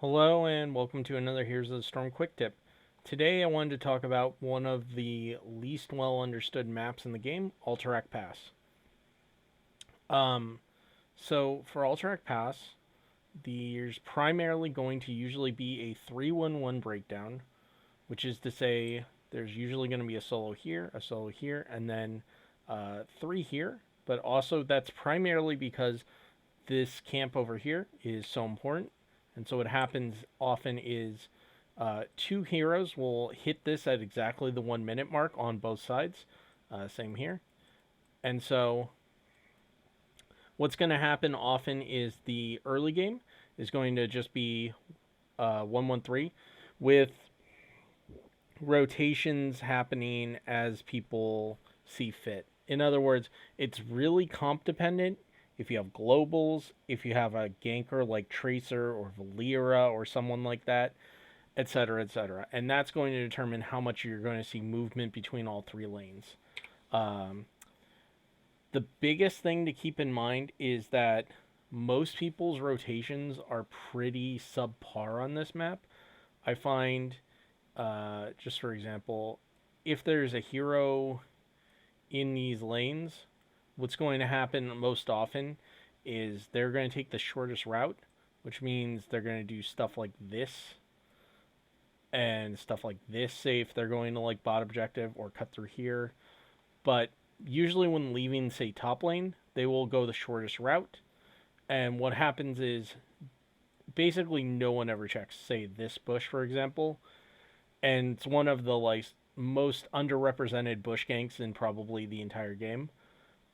Hello and welcome to another Here's the Storm Quick Tip. Today I wanted to talk about one of the least well understood maps in the game, Alterac Pass. Um, so for Alterac Pass, there's primarily going to usually be a 3-1-1 breakdown, which is to say there's usually going to be a solo here, and then three here. But also that's primarily because this camp over here is so important. And so what happens often is two heroes will hit this at exactly the 1 minute mark on both sides. Same here. And so what's going to happen often is the early game is going to just be 1-1-3 with rotations happening as people see fit. In other words, it's really comp dependent. If you have globals, if you have a ganker like Tracer or Valera or someone like that, etc., etc. And that's going to determine how much you're going to see movement between all three lanes. Um, the biggest thing to keep in mind is that most people's rotations are pretty subpar on this map. I find, just for example, if there's a hero in these lanes, what's going to happen most often is they're going to take the shortest route, which means they're going to do stuff like this and stuff like this, say if they're going to like bot objective or cut through here. But usually when leaving, say, top lane, they will go the shortest route. And what happens is basically no one ever checks, say, this bush, for example. And it's one of the like most underrepresented bush ganks in probably the entire game.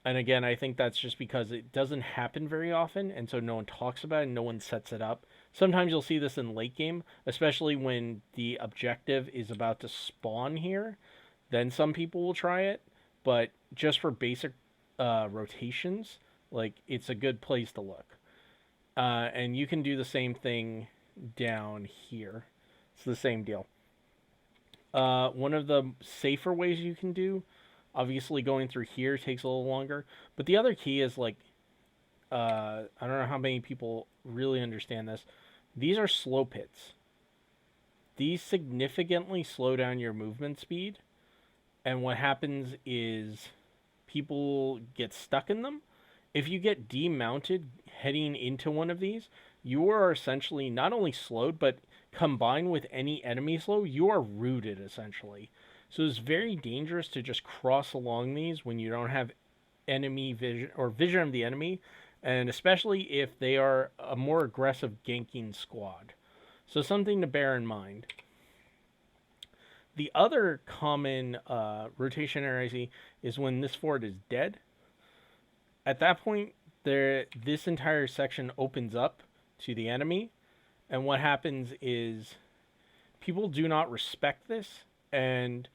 And again, I think that's just because it doesn't happen very often, and so no one talks about it, and no one sets it up. Sometimes you'll see this in late game, especially when the objective is about to spawn here. Then some people will try it, but just for basic rotations, like it's a good place to look. And you can do the same thing down here. It's the same deal. One of the safer ways you can do, obviously going through here takes a little longer, but the other key is like, I don't know how many people really understand this. These are slow pits. These significantly slow down your movement speed, and what happens is people get stuck in them. If you get demounted heading into one of these, you are essentially not only slowed, but combined with any enemy slow, you are rooted essentially. So it's very dangerous to just cross along these when you don't have enemy vision or vision of the enemy, and especially if they are a more aggressive ganking squad. So something to bear in mind. The other common rotation error I see is when this fort is dead. At that point, this entire section opens up to the enemy, and what happens is people do not respect this, and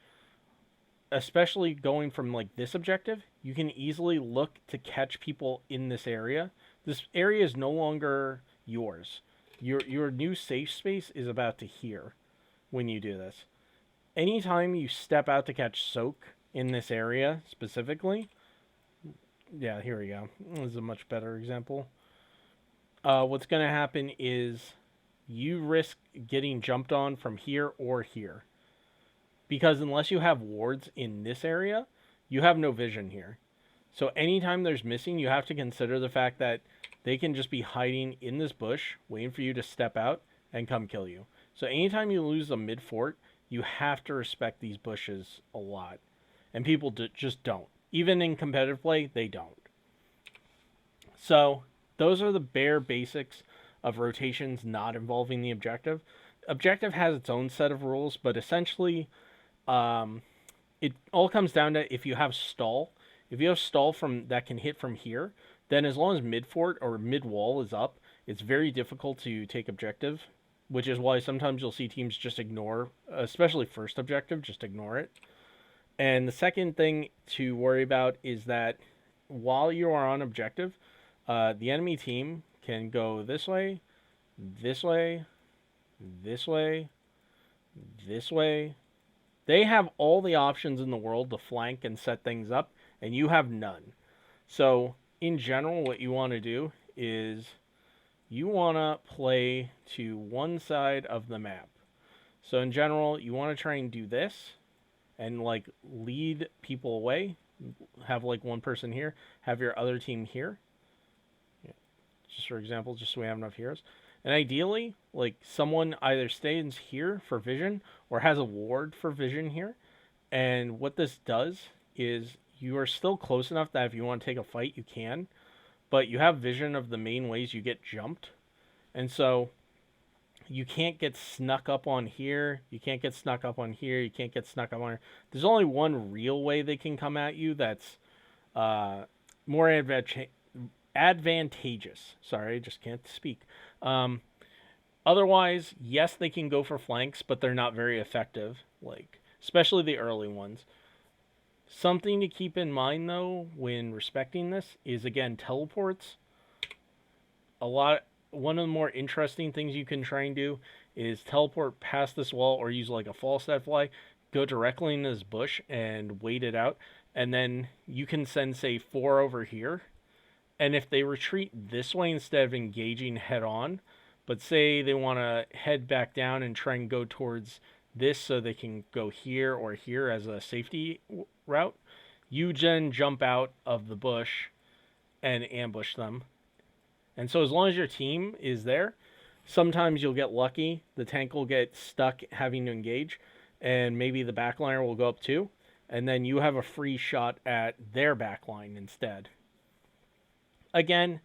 especially going from like this objective, you can easily look to catch people in this area. This area is no longer yours. Your new safe space is about to here when you do this. Anytime you step out to catch soak in this area specifically, yeah, here we go. This is a much better example. What's going to happen is you risk getting jumped on from here or here. Because unless you have wards in this area, you have no vision here. So anytime there's missing, you have to consider the fact that they can just be hiding in this bush, waiting for you to step out and come kill you. So anytime you lose a mid fort, you have to respect these bushes a lot. And people just don't. Even in competitive play, they don't. So those are the bare basics of rotations not involving the objective. Objective has its own set of rules, but essentially it all comes down to if you have stall. If you have stall from that can hit from here, then as long as mid fort or mid wall is up, it's very difficult to take objective, which is why sometimes you'll see teams just ignore, especially first objective, just ignore it. And the second thing to worry about is that while you are on objective, the enemy team can go this way, this way, this way, this way. They have all the options in the world to flank and set things up, and you have none. So, in general, what you want to do is you want to play to one side of the map. So in general, you want to try and do this and like lead people away. Have like one person here, have your other team here. Yeah. Just for example, just so we have enough heroes. And ideally, like someone either stays here for vision or has a ward for vision here. And what this does is you are still close enough that if you want to take a fight, you can. But you have vision of the main ways you get jumped. And so you can't get snuck up on here. You can't get snuck up on here. You can't get snuck up on here. There's only one real way they can come at you that's more advantageous. Sorry, I just can't speak. Otherwise, yes, they can go for flanks, but they're not very effective. Like, especially the early ones. Something to keep in mind, though, when respecting this is, again, teleports. One of the more interesting things you can try and do is teleport past this wall or use like a false dead fly, go directly in this bush and wait it out, and then you can send, say, 4 over here. And if they retreat this way instead of engaging head on, but say they want to head back down and try and go towards this so they can go here or here as a safety route, you then jump out of the bush and ambush them. And so as long as your team is there, sometimes you'll get lucky. The tank will get stuck having to engage, and maybe the backliner will go up too, and then you have a free shot at their backline instead. Again,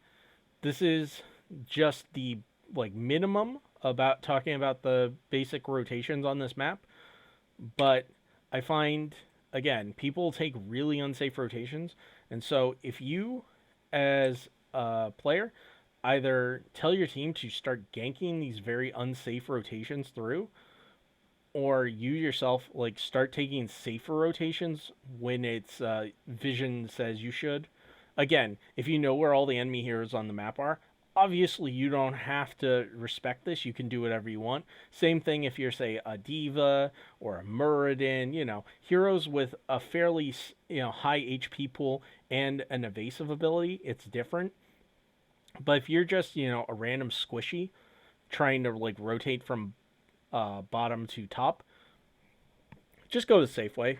this is just the like minimum about talking about the basic rotations on this map, but I find, again, people take really unsafe rotations, and so if you as a player either tell your team to start ganking these very unsafe rotations through, or you yourself like start taking safer rotations when it's vision says you should. Again, if you know where all the enemy heroes on the map are, obviously you don't have to respect this. You can do whatever you want. Same thing if you're, say, a Diva or a Muradin, heroes with a fairly, high HP pool and an evasive ability, it's different. But if you're just, a random squishy trying to like rotate from bottom to top, just go the safe way.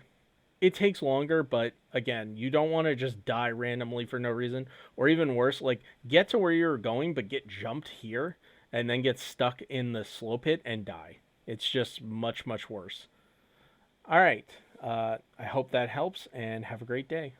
It takes longer, but again, you don't want to just die randomly for no reason. Or even worse, like get to where you're going, but get jumped here and then get stuck in the slow pit and die. It's just much, much worse. All right. I hope that helps and have a great day.